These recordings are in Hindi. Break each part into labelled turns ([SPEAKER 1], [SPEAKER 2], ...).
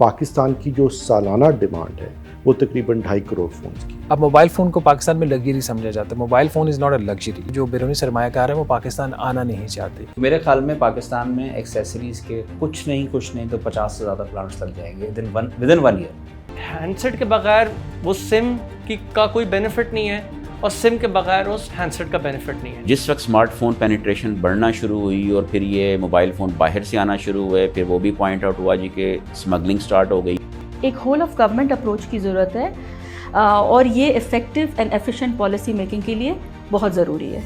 [SPEAKER 1] पाकिस्तान की जो सालाना डिमांड है वो तकरीबन 2.5 करोड़ फ़ोन्स की।
[SPEAKER 2] अब मोबाइल फ़ोन को पाकिस्तान में लग्जरी समझा जाता है। Mobile phone is not a luxury. जो बैरूनी सरमायाकार है वो पाकिस्तान आना नहीं चाहते।
[SPEAKER 3] मेरे ख्याल में पाकिस्तान में एक्सेसरीज़ के कुछ नहीं तो 50 से ज़्यादा प्लांट्स लग जाएंगे विद इन 1 ईयर।
[SPEAKER 4] हैंडसेट के बगैर वो सिम का कोई बेनिफिट नहीं है और सिम के बगैर उस हैंडसेट का बेनिफिट नहीं है।
[SPEAKER 3] जिस वक्त स्मार्टफोन पेनिट्रेशन बढ़ना शुरू हुई और फिर ये मोबाइल फ़ोन बाहर से आना शुरू हुए, फिर वो भी पॉइंट आउट हुआ जी कि स्मगलिंग स्टार्ट हो गई।
[SPEAKER 5] एक होल ऑफ गवर्नमेंट अप्रोच की ज़रूरत है और ये effective and efficient policy making के लिए बहुत ज़रूरी है।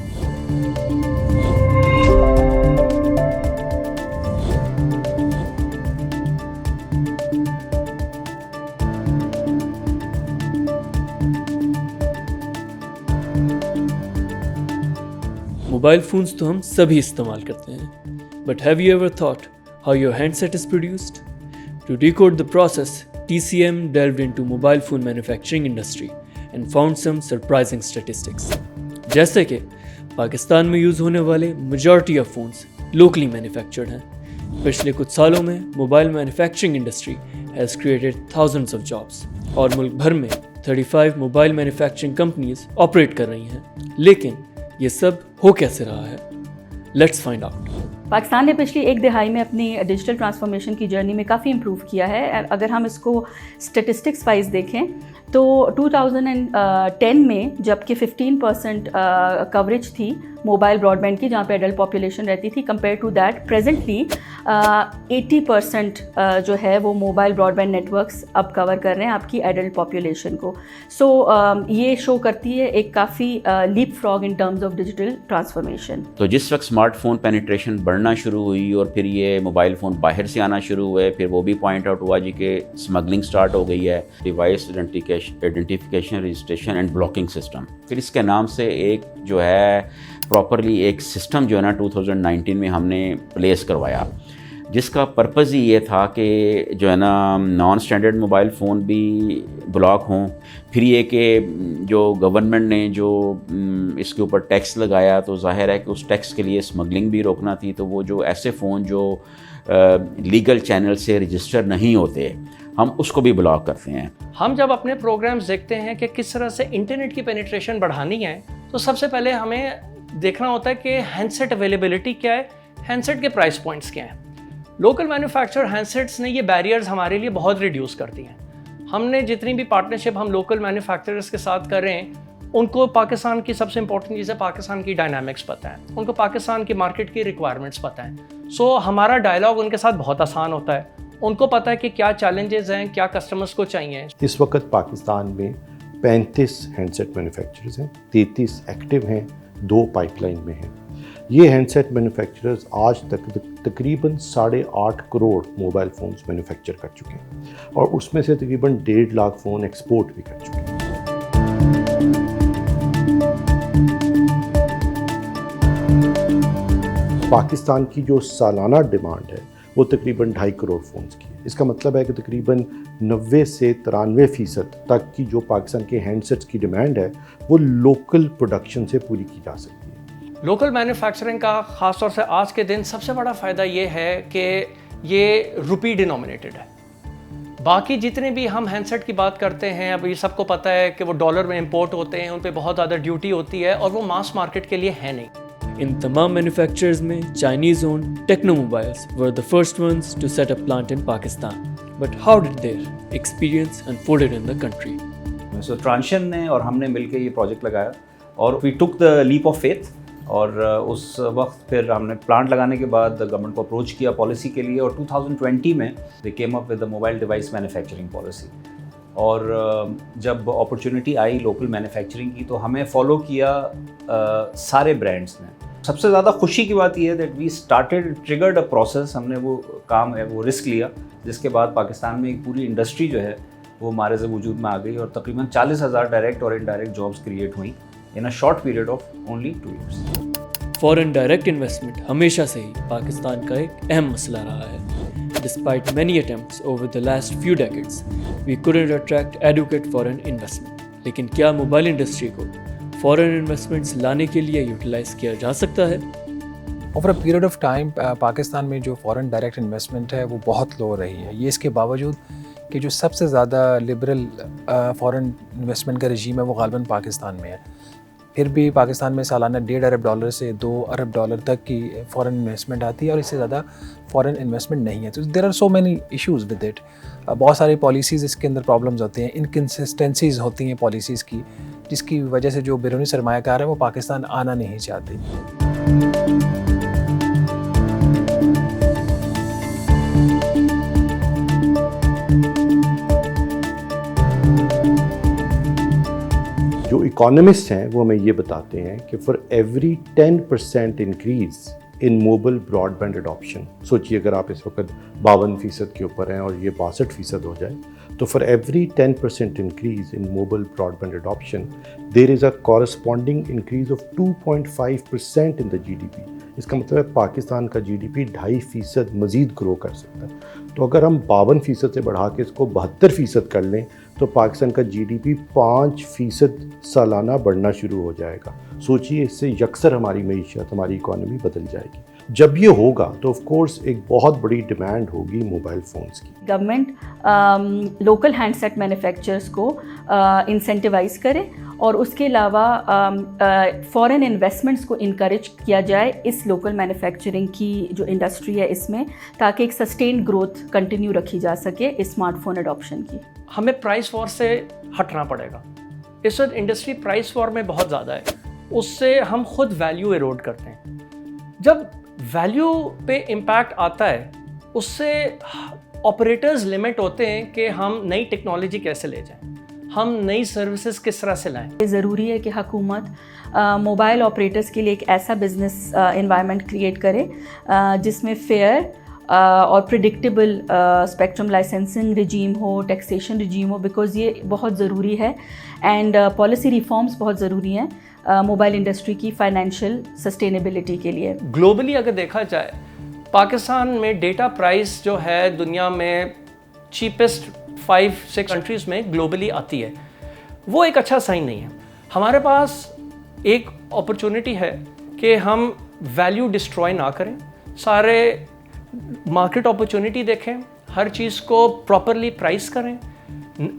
[SPEAKER 6] मोबाइल फ़ोन्स तो हम सभी इस्तेमाल करते हैं, but have you ever thought how your handset is produced? To decode the process, TCM delved into mobile phone manufacturing industry and found some surprising statistics. जैसे कि पाकिस्तान में यूज़ होने वाले majority of phones locally manufactured हैं। पिछले कुछ सालों में mobile manufacturing industry has created thousands of jobs और मुल्क भर में 35 मोबाइल मैन्युफैक्चरिंग कंपनीज ऑपरेट कर रही हैं। लेकिन ये सब हो कैसे रहा है? Let's find out.
[SPEAKER 5] पाकिस्तान ने पिछली एक दिहाई में अपनी डिजिटल ट्रांसफॉर्मेशन की जर्नी में काफ़ी इम्प्रूव किया है। अगर हम इसको स्टेटिस्टिक्स वाइज देखें तो 2010 में जबकि 15% कवरेज थी मोबाइल ब्रॉडबैंड की, जहाँ पे एडल्ट पॉपुलेशन रहती थी, कंपेयर टू दैट प्रेजेंटली 80% जो है वो मोबाइल ब्रॉडबैंड नेटवर्क्स अब कवर कर रहे हैं आपकी एडल्ट पॉपुलेशन को। सो ये शो करती है एक काफ़ी leap frog in terms of digital transformation.
[SPEAKER 3] तो जिस वक्त स्मार्टफोन पेनिट्रेशन बढ़ना शुरू हुई और फिर ये मोबाइल फ़ोन बाहर से आना शुरू हुए, फिर वो भी पॉइंट आउट हुआ जी कि स्मगलिंग स्टार्ट हो गई है। Device identification, registration and blocking system. फिर इसके नाम से एक जो है प्रॉपरली एक सिस्टम जो है ना 2019 में हमने प्लेस करवाया, जिसका पर्पज़ ही ये था कि जो है ना नॉन स्टैंडर्ड मोबाइल फ़ोन भी ब्लॉक हों। फिर ये कि जो गवर्नमेंट ने जो इसके ऊपर टैक्स लगाया, तो जाहिर है कि उस टैक्स के लिए स्मगलिंग भी रोकना थी। तो वो जो ऐसे फ़ोन जो लीगल चैनल से रजिस्टर नहीं होते, हम उसको भी ब्लॉक करते हैं।
[SPEAKER 4] हम जब अपने प्रोग्राम्स देखते हैं कि किस तरह से इंटरनेट की पेनिट्रेशन बढ़ानी है, तो सबसे पहले हमें देखना होता है कि हैंडसेट अवेलेबिलिटी क्या है, हैंडसेट के प्राइस पॉइंट्स क्या हैं। लोकल मैन्युफैक्चर हैंडसेट्स ने ये बैरियर्स हमारे लिए बहुत रिड्यूस कर दी हैं। हमने जितनी भी पार्टनरशिप हम लोकल मैन्युफैक्चरर्स के साथ कर रहे हैं, उनको पाकिस्तान की सबसे इंपॉर्टेंट चीज़ है, पाकिस्तान की डायनामिक्स पता है, उनको पाकिस्तान की मार्केट की रिक्वायरमेंट्स पता है। सो हमारा डायलॉग उनके साथ बहुत आसान होता है। उनको पता है कि क्या चैलेंजेस हैं, क्या कस्टमर्स को चाहिए।
[SPEAKER 1] इस वक्त पाकिस्तान में 35 हैंडसेट मैन्युफैक्चरर्स हैं, 33 एक्टिव हैं, 2 पाइपलाइन में हैं। ये हैंडसेट मैन्युफैक्चरर्स आज तक तकरीबन 8.5 करोड़ मोबाइल फ़ोन्स मैन्युफैक्चर कर चुके हैं और उसमें से तकरीबन 1.5 लाख फ़ोन एक्सपोर्ट भी कर चुके हैं। पाकिस्तान की जो सालाना डिमांड है वो तकरीबन 2.5 करोड़ फ़ोन्स की है। इसका मतलब है कि तकरीबन 90 से 93% तक की जो पाकिस्तान के हैंडसेट्स की डिमांड है वो लोकल प्रोडक्शन से पूरी की जा सकती है।
[SPEAKER 4] लोकल मैन्युफैक्चरिंग का ख़ास तौर से आज के दिन सबसे बड़ा फ़ायदा ये है कि ये रुपी डिनोमिनेटेड है। बाकी जितने भी हम हैंडसेट की बात करते हैं, अब ये सबको पता है कि वो डॉलर में इंपोर्ट होते हैं, उन पे बहुत ज़्यादा ड्यूटी होती है और वो मास मार्केट के लिए है नहीं।
[SPEAKER 6] इन तमाम मैन्युफैक्चरर्स में Chinese owned Tecno mobiles were the first ones to set a plant in Pakistan, but how did their experience unfolded in the country?
[SPEAKER 3] So Transsion ने और हमने मिलकर ये प्रोजेक्ट लगाया और we took the leap of faith. और उस वक्त फिर हमने प्लांट लगाने के बाद गवर्नमेंट को अप्रोच किया पॉलिसी के लिए, और 2020 में they came up with the mobile device manufacturing policy. और जब अपॉर्चुनिटी आई लोकल मैन्युफैक्चरिंग की, तो हमें फॉलो किया सारे ब्रांड्स ने। सबसे ज़्यादा खुशी की बात यह है that we started triggered a process. हमने वो काम है वो रिस्क लिया, जिसके बाद पाकिस्तान में एक पूरी इंडस्ट्री जो है वो हमारे से वजूद में आ गई और तकरीबन 40,000 डायरेक्ट और इनडायरेक्ट जॉब्स क्रिएट हुई in a short period of only 2 years।
[SPEAKER 6] Foreign direct investment हमेशा से ही पाकिस्तान का एक अहम मसला रहा है। Despite many attempts over the last few decades, we couldn't attract adequate foreign investment। लेकिन क्या मोबाइल इंडस्ट्री को फॉरेन इन्वेस्टमेंट्स लाने के लिए यूटिलाइज किया जा सकता है?
[SPEAKER 2] Over a period of time Pakistan में जो फॉरेन डायरेक्ट इन्वेस्टमेंट है वो बहुत लो रही है। ये इसके बावजूद कि जो सबसे ज़्यादा लिबरल फॉरेन इन्वेस्टमेंट का रजीम है वो ग़ालिबन पाकिस्तान में है। फिर भी पाकिस्तान में सालाना $1.5 अरब से $2 अरब तक की फॉरेन इन्वेस्टमेंट आती है और इससे ज़्यादा फॉरेन इन्वेस्टमेंट नहीं है। तो there are so many issues with it. बहुत सारी पॉलिसीज़ इसके अंदर प्रॉब्लम्स होती हैं, इनकन्सिस्टेंसीज़ होती हैं पॉलिसीज़ की, जिसकी वजह से जो बैरूनी सरमायाकार है वो पाकिस्तान आना नहीं चाहते।
[SPEAKER 1] जो इकोनॉमिस्ट हैं वो हमें ये बताते हैं कि for every 10% increase in mobile broadband adoption, सोचिए अगर आप इस वक्त 52% के ऊपर हैं और ये 62% हो जाए, तो for every 10% increase in mobile broadband adoption there is a corresponding increase of 2.5% in the GDP। इसका मतलब है पाकिस्तान का GDP 2.5% मज़ीद ग्रो कर सकता है। तो अगर हम 52% से बढ़ा के इसको 72% कर लें तो पाकिस्तान का GDP 5% सालाना बढ़ना शुरू हो जाएगा। सोचिए, इससे यकसर हमारी मईशत, हमारी इकॉनमी बदल जाएगी। जब ये होगा तो ऑफ कोर्स एक बहुत बड़ी डिमांड होगी मोबाइल फ़ोन्स की।
[SPEAKER 5] गवर्नमेंट लोकल हैंडसेट मैन्युफैक्चरर्स को इंसेंटिवाइज करे और उसके अलावा फॉरेन इन्वेस्टमेंट्स को इनकरेज किया जाए इस लोकल मैन्युफैक्चरिंग की जो इंडस्ट्री है इसमें, ताकि एक सस्टेन्ड ग्रोथ कंटिन्यू रखी जा सके इस स्मार्टफोन अडॉप्शन की।
[SPEAKER 4] हमें प्राइस वॉर से हटना पड़ेगा। इस वक्त इंडस्ट्री प्राइस वॉर में बहुत ज़्यादा है, उससे हम खुद वैल्यू एरोड करते हैं। जब वैल्यू पे इम्पैक्ट आता है उससे ऑपरेटर्स लिमिट होते हैं कि हम नई टेक्नोलॉजी कैसे ले जाएं, हम नई सर्विसेज किस तरह से लाएं।
[SPEAKER 5] ये ज़रूरी है कि हुकूमत मोबाइल ऑपरेटर्स के लिए एक ऐसा बिजनेस एनवायरनमेंट क्रिएट करे जिसमें फेयर और प्रिडिक्टेबल स्पेक्ट्रम लाइसेंसिंग रिजीम हो, टैक्सेशन रिजीम हो, बिकॉज़ ये बहुत ज़रूरी है एंड पॉलिसी रिफॉर्म्स बहुत ज़रूरी हैं मोबाइल इंडस्ट्री की फाइनेंशियल सस्टेनेबिलिटी के लिए।
[SPEAKER 4] ग्लोबली अगर देखा जाए, पाकिस्तान में डेटा प्राइस जो है दुनिया में चीपेस्ट 5-6 कंट्रीज़ में ग्लोबली आती है, वो एक अच्छा साइन नहीं है। हमारे पास एक अपॉर्चुनिटी है कि हम वैल्यू डिस्ट्रॉय ना करें, सारे मार्केट अपॉर्चुनिटी देखें, हर चीज़ को प्रॉपरली प्राइस करें,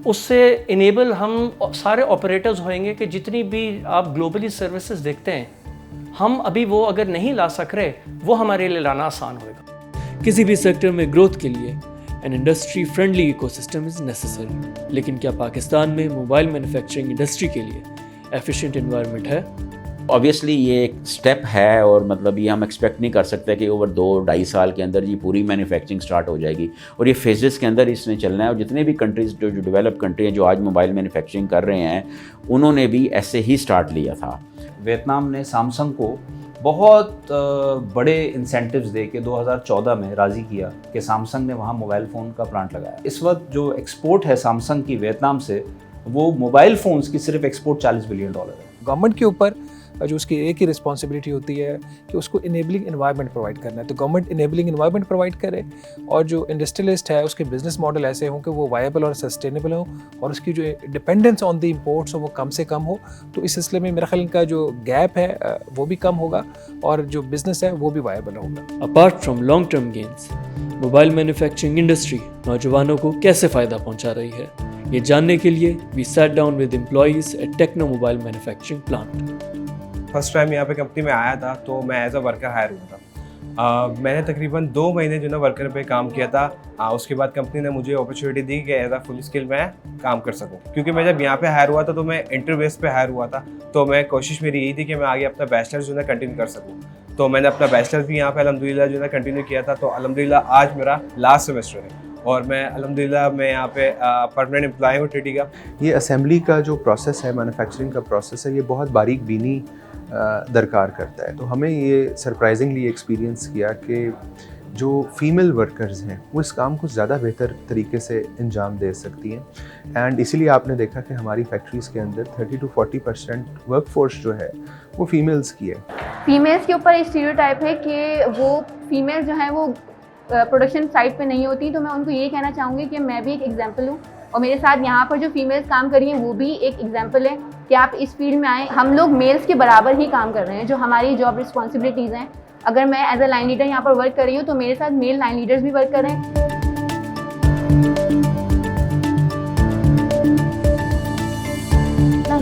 [SPEAKER 4] उससे इनेबल हम सारे ऑपरेटर्स होंगे कि जितनी भी आप ग्लोबली सर्विसेज देखते हैं, हम अभी वो अगर नहीं ला सक रहे, वो हमारे लिए लाना आसान होगा।
[SPEAKER 6] किसी भी सेक्टर में ग्रोथ के लिए an industry friendly ecosystem is necessary. लेकिन क्या पाकिस्तान में मोबाइल मैन्युफैक्चरिंग इंडस्ट्री के लिए एफिशिएंट एनवायरनमेंट है?
[SPEAKER 3] ऑब्वियसली ये एक स्टेप है और मतलब ये हम एक्सपेक्ट नहीं कर सकते कि ओवर 2-2.5 साल के अंदर ये पूरी मैन्युफैक्चरिंग स्टार्ट हो जाएगी, और ये फेजेस के अंदर इसने चलना है। और जितने भी कंट्रीज़ जो डेवलप कंट्री हैं जो आज मोबाइल मैन्युफैक्चरिंग कर रहे हैं, उन्होंने भी ऐसे ही स्टार्ट लिया था।
[SPEAKER 7] वियतनाम ने सैमसंग को बहुत बड़े इंसेंटिव्स दे के 2014 में राज़ी किया कि सैमसंग ने वहाँ मोबाइल फ़ोन का प्लांट लगाया। इस वक्त जो एक्सपोर्ट है सैमसंग की वियतनाम से, वो मोबाइल फ़ोन्स की सिर्फ एक्सपोर्ट $40 बिलियन है।
[SPEAKER 2] गवर्नमेंट के ऊपर जो उसकी एक ही रिस्पॉन्सिबिलिटी होती है कि उसको इनेबलिंग एनवायरनमेंट प्रोवाइड करना है। तो गवर्नमेंट इनेबलिंग एनवायरनमेंट प्रोवाइड करे और जो इंडस्ट्रियलिस्ट है उसके बिजनेस मॉडल ऐसे हों कि वो वायबल और सस्टेनेबल हो और उसकी जो डिपेंडेंस ऑन द इम्पोर्ट्स हो वो कम से कम हो। तो इस सिलसिले में मेरे ख्याल का जो गैप है वो भी कम होगा और जो बिज़नेस है वो भी वायबल होगा।
[SPEAKER 6] Apart from long term gains, mobile manufacturing industry नौजवानों को कैसे फ़ायदा पहुंचा रही है, ये जानने के लिए we sat down with employees at Tecno mobile manufacturing plant.
[SPEAKER 8] First time यहाँ पे कंपनी में आया था तो मैं एज अ वर्कर हायर हुआ था। मैंने तकरीबन 2 महीने जो ना वर्कर पे काम किया था। उसके बाद कंपनी ने मुझे अपॉर्चुनिटी दी कि एज अ फुल स्किल मैं काम कर सकूँ, क्योंकि मैं जब यहाँ पे हायर हुआ था तो मैं इंटरव्यू बेस पे हायर हुआ था। तो मैं कोशिश मेरी यही थी कि मैं आगे अपना बैचलर जो है कंटिन्यू कर सकूँ। तो मैंने अपना बैचलर भी यहाँ पे अल्हम्दुलिल्लाह जो है कंटिन्यू किया था। तो अल्हम्दुलिल्लाह आज मेरा लास्ट सेमेस्टर है और मैं अल्हम्दुलिल्लाह मैं यहाँ पे परमानेंट एम्प्लॉय हूँ टीटी का।
[SPEAKER 9] ये असेंबली का जो प्रोसेस है, मैन्युफैक्चरिंग का प्रोसेस है, ये बहुत बारीक बीनी दरकार करता है। तो हमें ये सरप्राइजिंगली एक्सपीरियंस किया कि जो फीमेल वर्कर्स हैं वो इस काम को ज़्यादा बेहतर तरीके से अंजाम दे सकती हैं। एंड इसीलिए आपने देखा कि हमारी फैक्ट्रीज़ के अंदर 30-40% वर्कफोर्स जो है वो फीमेल्स की है।
[SPEAKER 10] फीमेल्स के ऊपर एक स्टीरियोटाइप है कि वो फीमेल जो है वो प्रोडक्शन साइट पे नहीं होती। तो मैं उनको ये कहना चाहूँगी कि मैं भी एक एग्जांपल हूँ और मेरे साथ यहाँ पर जो फीमेल्स काम कर रही हैं वो भी एक एग्जांपल है कि आप इस फील्ड में आएँ। हम लोग मेल्स के बराबर ही काम कर रहे हैं। जो हमारी जॉब रिस्पॉन्सिबिलिटीज़ हैं अगर मैं एज अ लाइन लीडर यहाँ पर वर्क कर रही हूँ तो मेरे साथ मेल लाइन लीडर्स भी वर्क कर रहे हैं।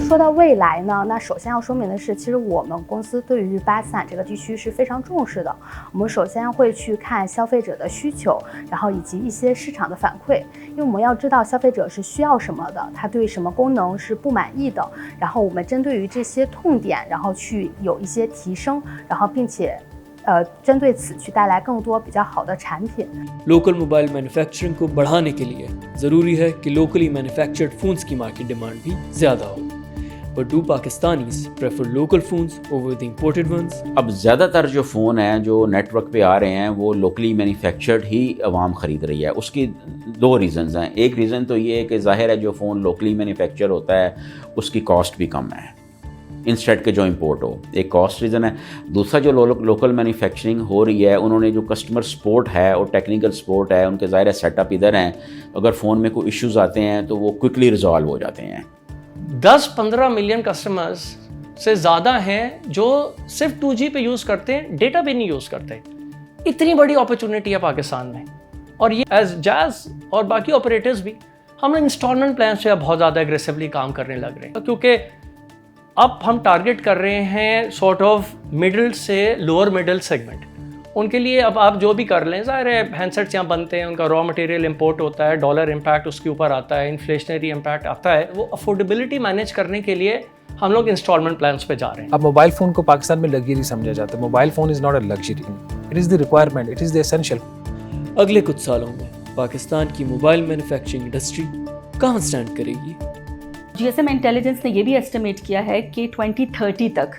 [SPEAKER 11] 说到未来呢，那首先要说明的是，其实我们公司对于巴基斯坦这个地区是非常重视的。我们首先会去看消费者的需求，然后以及一些市场的反馈，因为我们要知道消费者是需要什么的，他对什么功能是不满意的，然后我们针对于这些痛点，然后去有一些提升，然后并且针对此去带来更多比较好的产品。
[SPEAKER 6] लोकल मोबाइल मैन्युफैक्चरिंग को बढ़ाने के लिए ज़रूरी है कि लोकली मैन्युफैक्चर्ड फ़ोन्स की मार्केट डिमांड भी ज़्यादा हो। But do Pakistanis prefer local phones over the imported ones?
[SPEAKER 3] अब ज़्यादातर जो फ़ोन हैं जो नेटवर्क पे आ रहे हैं वो लोकली मैन्युफैक्चर्ड ही आवाम ख़रीद रही है। उसकी दो रीज़न्स हैं। एक रीज़न तो ये है कि ज़ाहिर है जो फ़ोन लोकली मैन्युफैक्चर होता है उसकी कॉस्ट भी कम है इंस्टेड के जो इंपोर्ट हो, एक कॉस्ट रीज़न है। दूसरा जो लोकल मैन्युफैक्चरिंग हो रही है उन्होंने जो कस्टमर सपोर्ट है और टेक्निकल सपोर्ट है, उनके ज़ाहिर सेटअप इधर हैं, अगर फ़ोन में कोई इश्यूज़ आते हैं तो वो क्विकली रिजॉल्व हो जाते हैं।
[SPEAKER 4] 10-15 मिलियन कस्टमर्स से ज़्यादा हैं जो सिर्फ 2G पे यूज़ करते हैं, डेटा भी नहीं यूज़ करते। इतनी बड़ी अपॉर्चुनिटी है पाकिस्तान में, और ये एज जैज़ और बाकी ऑपरेटर्स भी हम इंस्टॉलमेंट प्लान से बहुत ज़्यादा एग्रेसिवली काम करने लग रहे हैं, क्योंकि अब हम टारगेट कर रहे हैं सॉर्ट ऑफ मिडिल से लोअर मिडिल सेगमेंट। उनके लिए अब आप जो भी कर लें, ज़ाहिर है हैंडसेट्स यहाँ बनते हैं, उनका रॉ मटेरियल इंपोर्ट होता है, डॉलर इम्पैक्ट उसके ऊपर आता है, इन्फ्लेशनरी इम्पैक्ट आता है, वो अफोर्डेबिलिटी मैनेज करने के लिए हम लोग इंस्टॉलमेंट प्लान्स पे जा रहे हैं।
[SPEAKER 2] अब मोबाइल फ़ोन को पाकिस्तान में लग्जरी समझा जाता है। Mobile phone is not a luxury, it is the requirement, it is the essential.
[SPEAKER 6] अगले कुछ सालों में पाकिस्तान की मोबाइल मैन्युफैक्चरिंग इंडस्ट्री कहाँ स्टैंड करेगी?
[SPEAKER 5] GSM इंटेलिजेंस ने ये भी एस्टिमेट किया है कि 2030 तक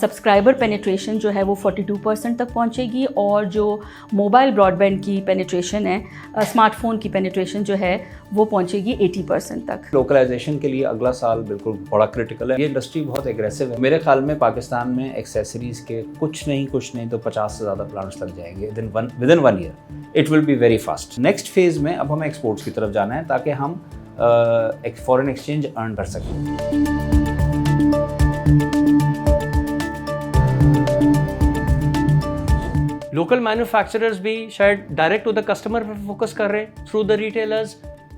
[SPEAKER 5] सब्सक्राइबर पेनिट्रेशन जो है वो 42% तक पहुंचेगी, और जो मोबाइल ब्रॉडबैंड की पेनिट्रेशन है, स्मार्टफोन की पेनिट्रेशन जो है वो पहुंचेगी 80% तक।
[SPEAKER 7] लोकलाइजेशन के लिए अगला साल बिल्कुल बड़ा क्रिटिकल है। ये इंडस्ट्री बहुत एग्रेसिव है। मेरे ख्याल में पाकिस्तान में एक्सेसरीज़ के कुछ नहीं तो 50 से ज़्यादा प्लांट्स लग जाएंगे with in 1 year. It will be very fast. Next phase में अब हमें एक्सपोर्ट्स की तरफ जाना है ताकि हम एक फॉरेन एक्सचेंज अर्न कर सकें।
[SPEAKER 4] लोकल मैन्युफैक्चरर्स भी शायद डायरेक्ट टू द कस्टमर पे फोकस कर रहे हैं थ्रू द रिटेलर्स,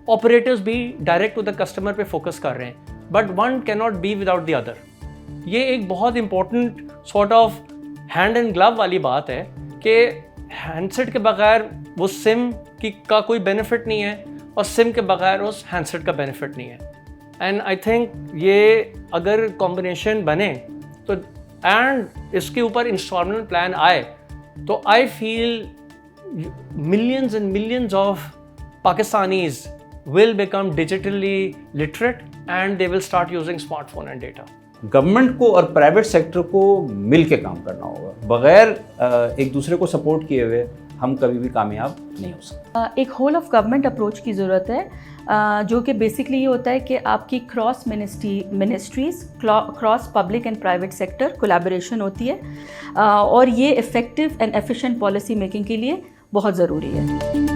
[SPEAKER 4] ऑपरेटर्स भी डायरेक्ट टू द कस्टमर पे फोकस कर रहे हैं, but one can not be without the other. ये एक बहुत important sort of hand and glove वाली बात है कि हैंडसेट के बगैर वो सिम का कोई बेनिफिट नहीं है और सिम के बगैर उस हैंडसेट का बेनिफिट नहीं है। एंड आई थिंक ये अगर कॉम्बिनेशन बने तो एंड इसके ऊपर इंस्टॉलमेंट प्लान आए तो I feel millions and millions of Pakistanis will become digitally literate and they will start using smartphone and data.
[SPEAKER 7] Government को और प्राइवेट सेक्टर को मिल के काम करना होगा। बगैर एक दूसरे को सपोर्ट किए हुए हम कभी भी कामयाब नहीं हो सकते।
[SPEAKER 5] एक होल ऑफ गवर्नमेंट अप्रोच की ज़रूरत है, जो कि बेसिकली ये होता है कि आपकी cross ministries, cross public and private sector collaboration होती है, और ये effective and efficient policy making के लिए बहुत ज़रूरी है।